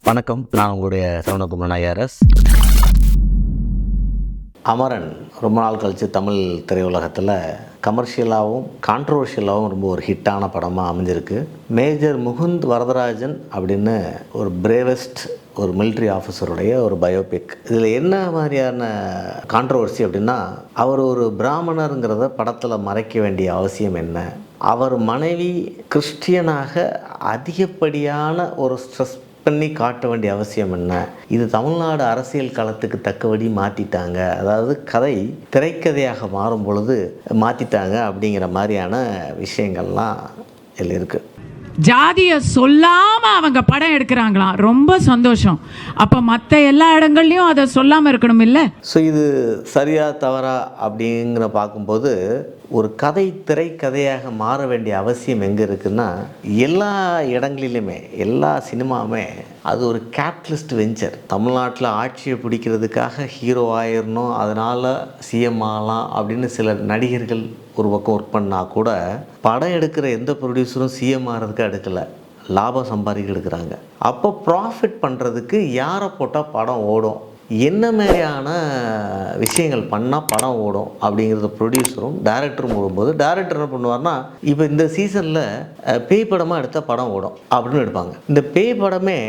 வணக்கம், நான் உங்களுடைய சரவணகுமார் ஐஆர்எஸ். அமரன் ரொம்ப நாள் கழித்து தமிழ் திரையுலகத்தில் கமர்ஷியலாகவும் கான்ட்ரவர்ஷியலாகவும் ரொம்ப ஒரு ஹிட்டான படமாக அமைஞ்சிருக்கு. மேஜர் முகுந்த் வரதராஜன் அப்படின்னு ஒரு பிரேவஸ்ட் ஒரு மிலிட்ரி ஆஃபீஸருடைய ஒரு பயோபிக். இதில் என்ன மாதிரியான கான்ட்ரவர்சி அப்படின்னா, அவர் ஒரு பிராமணருங்கிறத படத்தில் மறைக்க வேண்டிய அவசியம் என்ன, அவர் மனைவி கிறிஸ்டியனாக அதிகப்படியான ஒரு ஸ்ட்ரெஸ் பண்ணி காட்ட வேண்டிய அவசியம் என்ன, இது தமிழ்நாடு அரசியல் களத்துக்கு தக்கபடி மாற்றிட்டாங்க, அதாவது கதை திரைக்கதையாக மாறும் பொழுது மாற்றிட்டாங்க அப்படிங்கிற மாதிரியான விஷயங்கள்லாம் இதில் இருக்குது. ஜாதிய சொல்லாம அவங்க படம் எடுக்கிறாங்களாம், ரொம்ப சந்தோஷம். அப்ப மற்ற எல்லா இடங்கள்லையும் அதை சொல்லாம இருக்கணும் இல்ல? ஸோ இது சரியா தவறா அப்படிங்கிற பார்க்கும்போது ஒரு கதை திரைக்கதையாக மாற வேண்டிய அவசியம் எங்கே இருக்குன்னா, எல்லா இடங்களிலுமே எல்லா சினிமாவுமே அது ஒரு கேபிட்டலிஸ்ட் வெஞ்சர். தமிழ்நாட்டில் ஆட்சியை பிடிக்கிறதுக்காக ஹீரோ ஆயிடணும், அதனால் சிஎம் ஆகலாம் அப்படின்னு சில நடிகர்கள் ஒரு பக்கம் ஒர்க் பண்ணால் கூட, படம் எடுக்கிற எந்த ப்ரொடியூசரும் சிஎம் ஆகிறதுக்கு எடுக்கலை, லாபம் சம்பாதிக்க எடுக்கிறாங்க. அப்போ ப்ராஃபிட் பண்ணுறதுக்கு யாரை போட்டால் படம் ஓடும், என்ன மாதிரியான விஷயங்கள் பண்ணால் படம் ஓடும் அப்படிங்கிறத ப்ரொடியூசரும் டைரக்டரும் ஓடும்போது, டைரக்டர் என்ன பண்ணுவார்னா, இப்போ இந்த சீசனில் பேய் படமாக எடுத்தால் படம் ஓடும் அப்படின்னு எடுப்பாங்க. இந்த பேய் படமே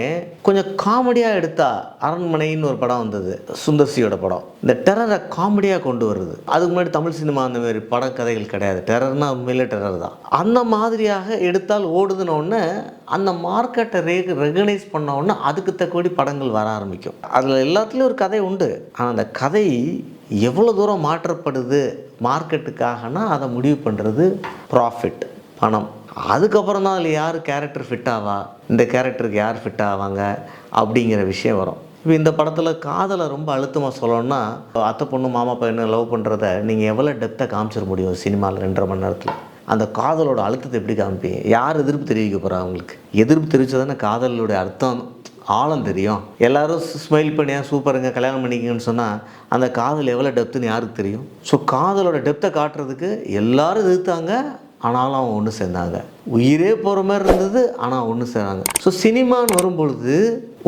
கொஞ்சம் காமெடியாக எடுத்தால், அரண்மனைன்னு ஒரு படம் வந்தது, சுந்தர்சியோட படம், இந்த டெரரை காமெடியாக கொண்டு வருது. அதுக்கு முன்னாடி தமிழ் சினிமா அந்த மாதிரி படக்கதைகள் கிடையாது, டெரர்னா உண்மையிலே டெரர் தான். அந்த மாதிரியாக எடுத்தால் ஓடுதுன்னொன்னே அந்த மார்க்கெட்டை ரெகனைஸ் பண்ணோன்னா அதுக்கு தக்கபடி படங்கள் வர ஆரம்பிக்கும். அதில் எல்லாத்துலேயும் ஒரு கதை உண்டு, ஆனால் அந்த கதை எவ்வளோ தூரம் மாற்றப்படுது மார்க்கெட்டுக்காகனா அதை முடிவு பண்ணுறது ப்ராஃபிட், பணம். அதுக்கப்புறம் தான் அதில் யார் கேரக்டர் ஃபிட் ஆவா, இந்த கேரக்டருக்கு யார் ஃபிட் ஆவாங்க அப்படிங்கிற விஷயம் வரும். இப்போ இந்த படத்தில் காதலை ரொம்ப அழுத்தமாக சொல்லணும்னா, அத்தை பொண்ணு மாமா பையனை லவ் பண்ணுறத நீங்கள் எவ்வளோ டெப்த்தாக காமிச்சிட முடியும் சினிமாவில் 2.5 மணி நேரத்தில்? அந்த காதலோட அழுத்தத்தை எப்படி காமிப்பீங்க? யார் எதிர்ப்பு தெரிவிக்க போகிறா? அவங்களுக்கு எதிர்ப்பு தெரிவித்ததானே காதலோடைய அர்த்தம் ஆழம் தெரியும். எல்லோரும் ஸ்மைல் பண்ணியா சூப்பருங்க கல்யாணம் பண்ணிக்கிங்கன்னு சொன்னால் அந்த காதல் எவ்வளோ டெப்த்துன்னு யாருக்கு தெரியும்? ஸோ காதலோட டெப்த்தை காட்டுறதுக்கு எல்லோரும் எதிர்த்தாங்க, ஆனாலும் அவங்க ஒன்று சேர்ந்தாங்க. உயிரே போகிற மாதிரி இருந்தது, ஆனால் ஒன்று சேர்ந்தாங்க. ஸோ சினிமான்னு வரும்பொழுது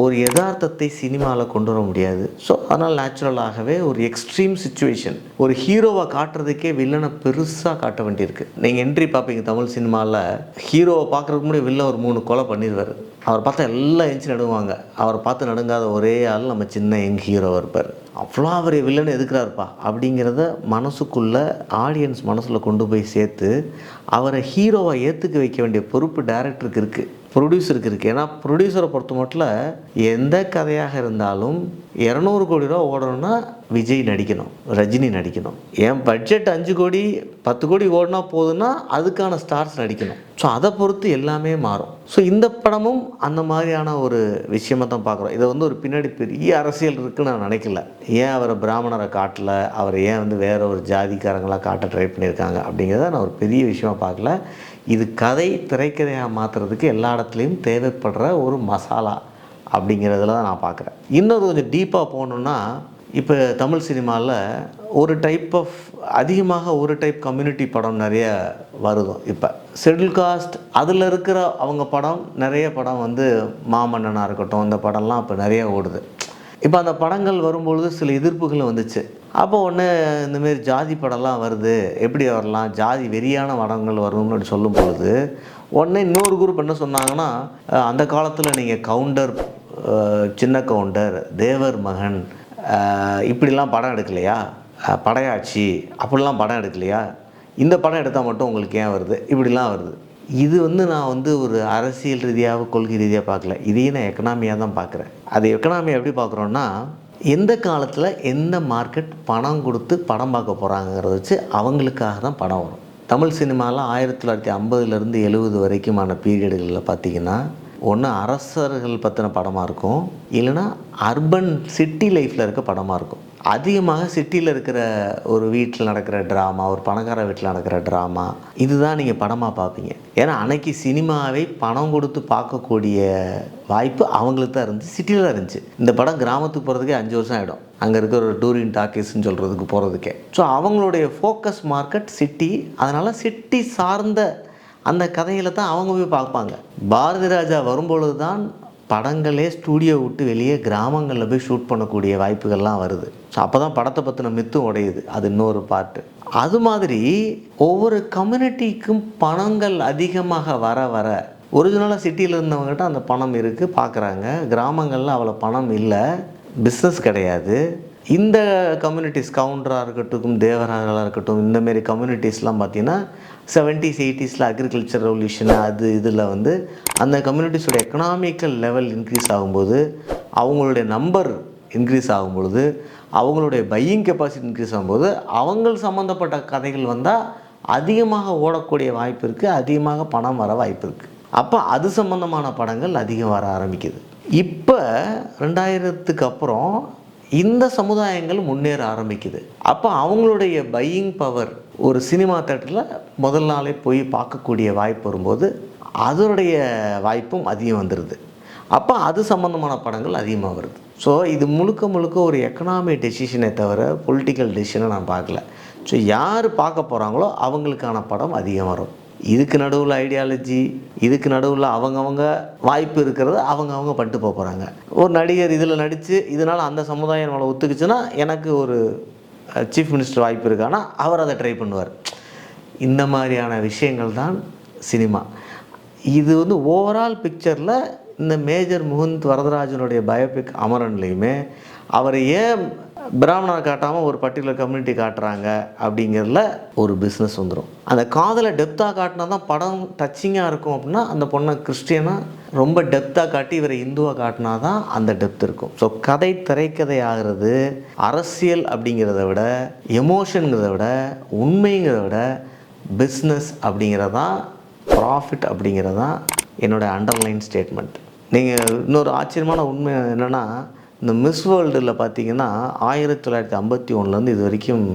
ஒரு யதார்த்தத்தை சினிமாவில் கொண்டு வர முடியாது. ஸோ அதனால் நேச்சுரலாகவே ஒரு எக்ஸ்ட்ரீம் சுச்சுவேஷன், ஒரு ஹீரோவை காட்டுறதுக்கே வில்லனை பெருசாக காட்ட வேண்டியிருக்கு. நீங்கள் என்ட்ரி பார்ப்பீங்க தமிழ் சினிமாவில், ஹீரோவை பார்க்குறதுக்கு முன்னாடி வில்லன் ஒரு 3 கொலை பண்ணிடுவார். அவர் பார்த்தா எல்லாம் எஞ்சி நடுவாங்க. அவரை பார்த்து நடுங்காத ஒரே ஆள் நம்ம சின்ன யங் ஹீரோவாக இருப்பார். அவ்வளோ அவர் வில்லனை எதுக்குறாருப்பா அப்படிங்கிறத மனசுக்குள்ளே ஆடியன்ஸ் மனசில் கொண்டு போய் சேர்த்து அவரை ஹீரோவை ஏற்றுக்க வைக்க வேண்டிய பொறுப்பு டைரக்டருக்கு இருக்குது, ப்ரொடியூசருக்கு இருக்குது. ஏன்னா ப்ரொடியூசரை பொறுத்த மட்டும் எந்த கதையாக இருந்தாலும் 200 கோடி ரூபா ஓடணும்னா விஜய் நடிக்கணும், ரஜினி நடிக்கணும். என் பட்ஜெட் 5 கோடி 10 கோடி ஓடினா போதுன்னா அதுக்கான ஸ்டார்ஸ் நடிக்கணும். ஸோ அதை பொறுத்து எல்லாமே மாறும். ஸோ இந்த படமும் அந்த மாதிரியான ஒரு விஷயமாக தான் பார்க்குறோம். இதை ஒரு பின்னாடி பெரிய அரசியல் இருக்குதுன்னு நான் நினைக்கல. ஏன் அவரை பிராமணரை காட்டல, அவரை ஏன் வேற ஒரு ஜாதிக்காரங்களாக காட்ட ட்ரை பண்ணியிருக்காங்க அப்படிங்கிறத நான் ஒரு பெரிய விஷயமாக பார்க்கல. இது கதை திரைக்கதையாக மாற்றுறதுக்கு எல்லா இடத்துலையும் தேவைப்படுற ஒரு மசாலா அப்படிங்கிறதுல தான் நான் பார்க்குறேன். இன்னொரு கொஞ்சம் டீப்பாக போகணுன்னா, இப்போ தமிழ் சினிமாவில் ஒரு டைப் ஆஃப் அதிகமாக ஒரு டைப் கம்யூனிட்டி படம் நிறைய வருது. இப்போ ஷெட்யூல் காஸ்ட் அதில் இருக்கிற அவங்க படம் நிறைய படம் மாமன்னனாக இருக்கட்டும், இந்த படம்லாம் இப்போ நிறைய ஓடுது. இப்போ அந்த படங்கள் வரும்பொழுது சில எதிர்ப்புகள் வந்துச்சு. அப்போ ஒன்று இந்தமாரி ஜாதி படம்லாம் வருது, எப்படி வரலாம், ஜாதி வெறியான படங்கள் வரும்னு அப்படி சொல்லும் பொழுது உடனே இன்னொரு குரூப் என்ன சொன்னாங்கன்னா, அந்த காலத்தில் நீங்கள் கவுண்டர், சின்ன கவுண்டர், தேவர் மகன், இப்படிலாம் படம் எடுக்கலையா, படையாட்சி அப்படிலாம் படம் எடுக்கலையா, இந்த படம் எடுத்தால் மட்டும் உங்களுக்கு ஏன் வருது, இப்படிலாம் வருது. இது நான் ஒரு அரசியல் ரீதியாக கொள்கை ரீதியாக பார்க்கல, இதையும் நான் எக்கனாமியாக தான் பார்க்குறேன். அது எக்கனாமியை எப்படி பார்க்குறோன்னா, எந்த காலத்தில் எந்த மார்க்கெட் பணம் கொடுத்து படம் பார்க்க போகிறாங்கிறத வச்சு அவங்களுக்காக தான் படம் வரும். தமிழ் சினிமாவில் 1950லேருந்து 70 வரைக்குமான பீரியடுகளில் பார்த்திங்கன்னா, ஒன்று அரசர்கள் பற்றின படமாக இருக்கும், இல்லைன்னா அர்பன் சிட்டி லைஃப்பில் இருக்க படமாக இருக்கும். அதிகமாக சிட்டியில் இருக்கிற ஒரு வீட்டில் நடக்கிற ட்ராமா, ஒரு பணக்கார வீட்டில் நடக்கிற ட்ராமா, இதுதான் நீங்கள் படமாக பார்ப்பீங்க. ஏன்னா அன்னைக்கு சினிமாவை பணம் கொடுத்து பார்க்கக்கூடிய வாய்ப்பு அவங்களுக்கு தான் இருந்துச்சு, சிட்டியில் தான் இருந்துச்சு. இந்த படம் கிராமத்துக்கு போகிறதுக்கே 5 வருஷம் ஆகிடும், அங்கே இருக்கிற ஒரு டூரிங் டாக்கீஸ்ன்னு சொல்கிறதுக்கு போகிறதுக்கே. ஸோ அவங்களுடைய ஃபோக்கஸ் மார்க்கெட் சிட்டி, அதனால் சிட்டி சார்ந்த அந்த கதைகளை தான் அவங்க போய் பார்ப்பாங்க. பாரதி ராஜா வரும்பொழுது தான் படங்களே ஸ்டூடியோ விட்டு வெளியே கிராமங்களில் போய் ஷூட் பண்ணக்கூடிய வாய்ப்புகள்லாம் வருது. ஸோ அப்போ தான் படத்தை பற்றின மித்தும் உடையுது. அது இன்னொரு பார்ட்டு. அது மாதிரி ஒவ்வொரு கம்யூனிட்டிக்கும் பணங்கள் அதிகமாக வர வர ஒரிஜினலாக சிட்டியில் இருந்தவங்ககிட்ட அந்த பணம் இருக்குது, பார்க்குறாங்க. கிராமங்களில் அவ்வளோ பணம் இல்லை, பிஸ்னஸ் கிடையாது. இந்த கம்யூனிட்டிஸ் கவுண்டராக இருக்கட்டும், தேவராகலாக இருக்கட்டும், இந்தமாரி கம்யூனிட்டிஸ்லாம் பார்த்திங்கன்னா 70s 80s அக்ரிகல்ச்சர் ரெவல்யூஷன் அது இதில் வந்து அந்த கம்யூனிட்டிஸோட எக்கனாமிக்கல் லெவல் இன்க்ரீஸ் ஆகும்போது, அவங்களுடைய நம்பர் இன்க்ரீஸ் ஆகும்பொழுது, அவங்களுடைய பையிங் கெப்பாசிட்டி இன்க்ரீஸ் ஆகும்போது, அவங்க சம்மந்தப்பட்ட கதைகள் வந்தால் அதிகமாக ஓடக்கூடிய வாய்ப்பு இருக்குது, அதிகமாக பணம் வர வாய்ப்பு இருக்குது. அப்போ அது சம்மந்தமான படங்கள் அதிகம் வர ஆரம்பிக்குது. இப்போ 2000க்கு அப்புறம் இந்த சமுதாயங்கள் முன்னேற ஆரம்பிக்குது. அப்போ அவங்களுடைய பையிங் பவர் ஒரு சினிமா தேட்டரில் முதல் நாளே போய் பார்க்கக்கூடிய வாய்ப்பு வரும்போது அதனுடைய வாய்ப்பும் அதிகம் வந்துடுது. அப்போ அது சம்மந்தமான படங்கள் அதிகமாக வருது. ஸோ இது முழுக்க முழுக்க ஒரு எக்கனாமிக் டெசிஷனை தவிர பொலிட்டிக்கல் டெசிஷனை நான் பார்க்கல. ஸோ யார் பார்க்க போகிறாங்களோ அவங்களுக்கான படம் அதிகம் வரும். இதுக்கு நடுவில் ஐடியாலஜி, இதுக்கு நடுவில் அவங்கவுங்க வாய்ப்பு இருக்கிறத அவங்கவுங்க பண்ணிட்டு போகிறாங்க. ஒரு நடிகர் இதில் நடித்து இதனால் அந்த சமுதாயம் நம்மளை ஒத்துக்குச்சுன்னா எனக்கு ஒரு சீஃப் மினிஸ்டர் வாய்ப்பு இருக்கானா அவர் அதை ட்ரை பண்ணுவார். இந்த மாதிரியான விஷயங்கள் தான் சினிமா. இது வந்து ஓவரால் பிக்சரில் இந்த மேஜர் முகுந்த் வரதராஜனுடைய பயோபிக் அமரன்லேயுமே அவரை ஏன் பிராமணரை காட்டாமல் ஒரு பர்டிகுலர் கம்யூனிட்டி காட்டுறாங்க அப்படிங்கிறதுல ஒரு பிஸ்னஸ் வந்துடும். அந்த காதலை டெப்த்தாக காட்டினா தான் படம் டச்சிங்காக இருக்கும். அப்படின்னா அந்த பொண்ணை கிறிஸ்டியனாக ரொம்ப டெப்த்தாக காட்டி இவரை இந்துவாக காட்டினா தான் அந்த டெப்த் இருக்கும். ஸோ கதை திரைக்கதை ஆகிறது அரசியல் அப்படிங்கிறத விட, எமோஷனுங்கிறத விட, உண்மைங்கிறத விட பிஸ்னஸ் அப்படிங்கிறதான், ப்ராஃபிட் அப்படிங்கிறதான் என்னோடய அண்டர்லைன் ஸ்டேட்மெண்ட். நீங்கள் இன்னொரு ஆச்சரியமான உண்மை என்னென்னா, இந்த மிஸ் வேர்ல்டில் பார்த்தீங்கன்னா 1951 இது வரைக்கும்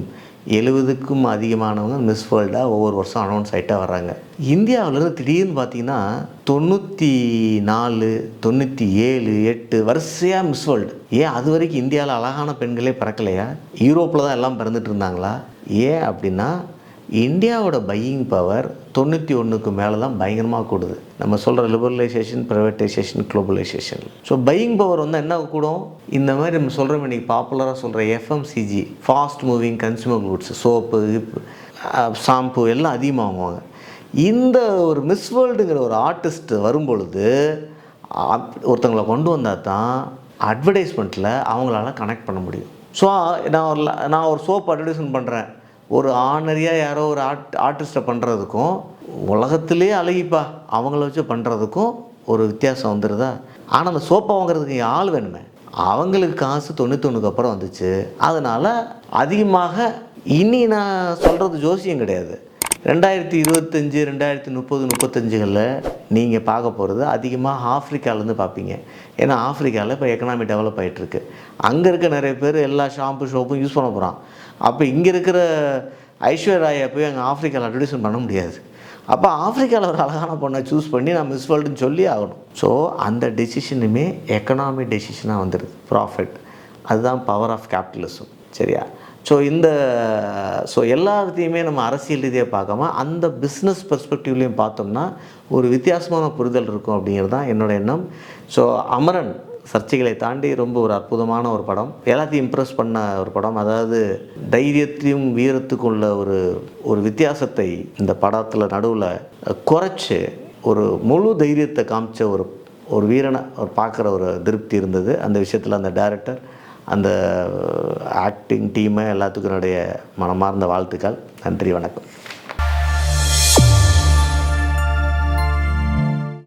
70க்கும் அதிகமானவங்க மிஸ் வேர்ல்டாக ஒவ்வொரு வருஷம் அனௌன்ஸ் ஆகிட்டே வர்றாங்க. இந்தியாவிலேருந்து திடீர்னு பார்த்தீங்கன்னா 94, 97, 8 வரிசையாக மிஸ் வேர்ல்டு. ஏன் அது வரைக்கும் இந்தியாவில் அழகான பெண்களே பிறக்கலையா? யூரோப்பில் தான் எல்லாம் பிறந்துட்டு இருந்தாங்களா? ஏன் அப்படின்னா இந்தியாவோட பையிங் பவர் 91க்கு மேலே தான் பயங்கரமாக கூடுது. நம்ம சொல்கிற liberalisation, privatisation, globalisation. So buying power வந்து என்ன கூடும்? இந்த மாதிரி நம்ம சொல்கிறோம் இன்றைக்கி பாப்புலராக சொல்கிற FMCG, fast moving consumer goods, soap, shampoo எல்லாம் அதிகமாக வாங்குவாங்க. இந்த ஒரு மிஸ் வேர்ல்டுங்கிற ஒரு ஆர்டிஸ்ட் வரும்பொழுது ஒருத்தங்களை கொண்டு வந்தால் தான் அட்வர்டைஸ்மெண்ட்டில் அவங்களால கனெக்ட் பண்ண முடியும். ஸோ நான் ஒரு சோப் அட்வர்டைஸ்மெண்ட் பண்ணுறேன், ஒரு ஆனரியாக யாரோ ஒரு ஆர்டிஸ்ட்டை பண்ணுறதுக்கும் உலகத்திலே அழகிப்பா அவங்கள வச்சு பண்ணுறதுக்கும் ஒரு வித்தியாசம் வந்துடுதா? ஆனால் அந்த சோப்பை வாங்குறதுக்கு ஆள் வேணுமே. அவங்களுக்கு காசு 91க்கு அப்புறம் வந்துச்சு. அதனால் அதிகமாக இனி நான் சொல்கிறது ஜோசியம் கிடையாது. 2025, 2030, 35களில் நீங்கள் பார்க்க போகிறது அதிகமாக ஆஃப்ரிக்காவிலேருந்து பார்ப்பீங்க. ஏன்னா ஆஃப்ரிக்காவில் இப்போ எக்கனாமி டெவலப் ஆகிட்டுருக்கு. அங்கே இருக்க நிறைய பேர் எல்லா ஷாம்பு ஷோப்பும் யூஸ் பண்ண போகிறான். அப்போ இங்கே இருக்கிற ஐஸ்வர்யா போய் அங்கே ஆஃப்ரிக்காவில் அட்வர்டைஸ்மெண்ட் பண்ண முடியாது. அப்போ ஆஃப்ரிக்காவில் ஒரு அழகான பொண்ணை சூஸ் பண்ணி நான் மிஸ் வேர்ல்டுன்னு சொல்லி ஆகணும். ஸோ அந்த டெசிஷனுமே எக்கனாமிக் டெசிஷனாக வந்துடுது. ப்ராஃபிட், அதுதான் பவர் ஆஃப் கேபிட்டலிசம். சரியா? ஸோ எல்லாத்தையுமே நம்ம அரசியல் ரீதியாக பார்க்காம அந்த பிஸ்னஸ் பெர்ஸ்பெக்டிவ்லேயும் பார்த்தோம்னா ஒரு வித்தியாசமான புரிதல் இருக்கும் அப்படிங்கிறது தான் என்னோடய எண்ணம். ஸோ அமரன் சர்ச்சைகளை தாண்டி ரொம்ப ஒரு அற்புதமான ஒரு படம், எல்லாத்தையும் இம்ப்ரெஸ் பண்ண ஒரு படம். அதாவது தைரியத்தையும் வீரத்துக்கும் உள்ள ஒரு வித்தியாசத்தை இந்த படத்தில் நடுவில் குறைச்சி ஒரு முழு தைரியத்தை காமிச்ச ஒரு வீரனை பார்க்குற ஒரு திருப்தி இருந்தது. அந்த விஷயத்தில் அந்த டைரக்டர், அந்த ஆக்டிங் டீமை எல்லாத்துக்கும் என்னுடைய மனமார்ந்த வாழ்த்துக்கள். நன்றி, வணக்கம்.